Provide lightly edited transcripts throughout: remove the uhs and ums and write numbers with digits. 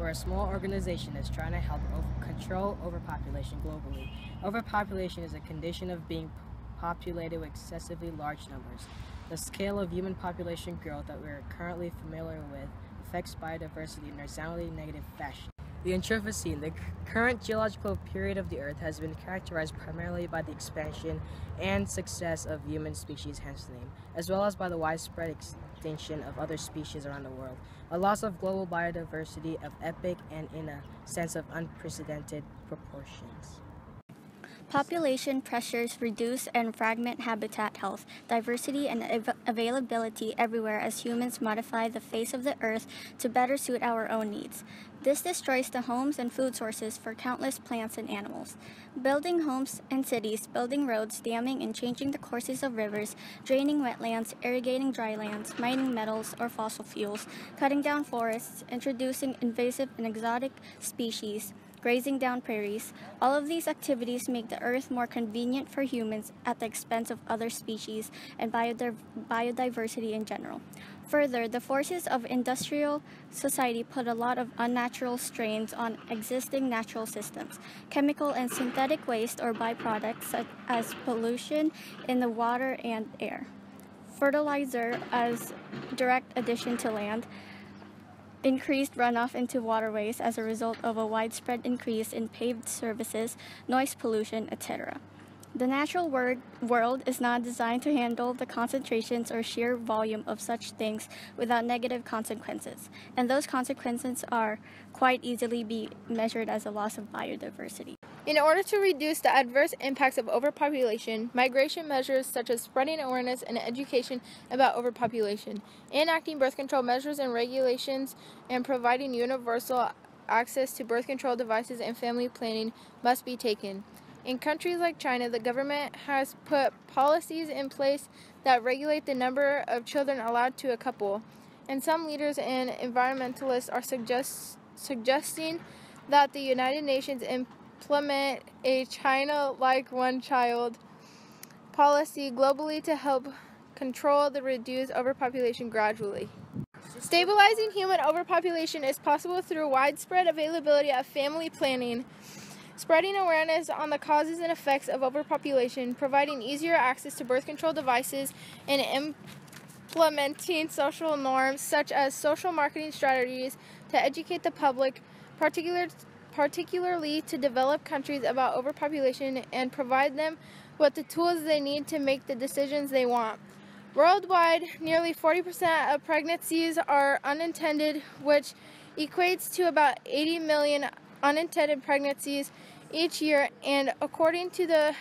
we're a small organization that's trying to help control overpopulation globally. Overpopulation is a condition of being populated with excessively large numbers. The scale of human population growth that we are currently familiar with affects biodiversity in a resoundingly negative fashion. The Anthropocene, the current geological period of the Earth, has been characterized primarily by the expansion and success of human species, hence the name, as well as by the widespread extinction of other species around the world. A loss of global biodiversity of epic and, in a sense, of unprecedented proportions. Population pressures reduce and fragment habitat health, diversity, and availability everywhere as humans modify the face of the earth to better suit our own needs. This destroys the homes and food sources for countless plants and animals. Building homes and cities, building roads, damming and changing the courses of rivers, draining wetlands, irrigating dry lands, mining metals or fossil fuels, cutting down forests, introducing invasive and exotic species, grazing down prairies. All of these activities make the earth more convenient for humans at the expense of other species and biodiversity in general. Further, the forces of industrial society put a lot of unnatural strains on existing natural systems. Chemical and synthetic waste or byproducts such as pollution in the water and air, fertilizer as direct addition to land, increased runoff into waterways as a result of a widespread increase in paved surfaces, noise pollution, etc. The natural world is not designed to handle the concentrations or sheer volume of such things without negative consequences, and those consequences are quite easily be measured as a loss of biodiversity. In order to reduce the adverse impacts of overpopulation, migration measures such as spreading awareness and education about overpopulation, enacting birth control measures and regulations, and providing universal access to birth control devices and family planning must be taken. In countries like China, the government has put policies in place that regulate the number of children allowed to a couple, and some leaders and environmentalists are suggesting that the United Nations implement a China-like one-child policy globally to help control the reduced overpopulation gradually. Stabilizing human overpopulation is possible through widespread availability of family planning, spreading awareness on the causes and effects of overpopulation, providing easier access to birth control devices, and implementing social norms such as social marketing strategies to educate the public, particularly to developed countries, about overpopulation and provide them with the tools they need to make the decisions they want. Worldwide, nearly 40% of pregnancies are unintended, which equates to about 80 million unintended pregnancies each year, and according to the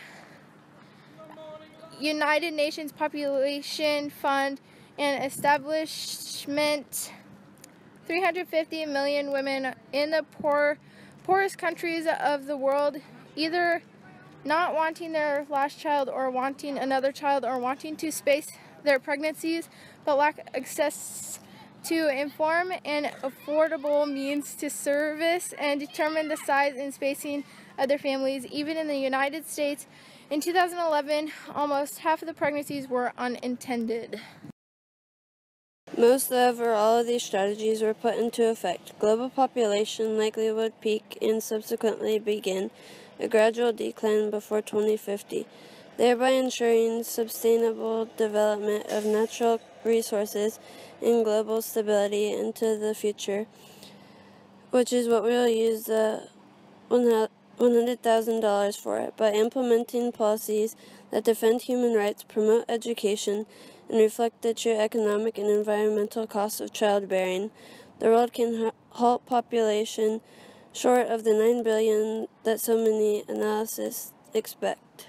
United Nations Population Fund and establishment, 350 million women in the poorest countries of the world either not wanting their last child or wanting another child or wanting to space their pregnancies but lack access to informed and affordable means to service and determine the size and spacing of their families. Even in the United States, in 2011, almost half of the pregnancies were unintended. Most or all of these strategies were put into effect. Global population likely would peak and subsequently begin a gradual decline before 2050, thereby ensuring sustainable development of natural resources and global stability into the future, which is what we will use the $100,000 for it. By implementing policies that defend human rights, promote education, and reflect the true economic and environmental costs of childbearing, the world can halt population short of the 9 billion that so many analysts expect.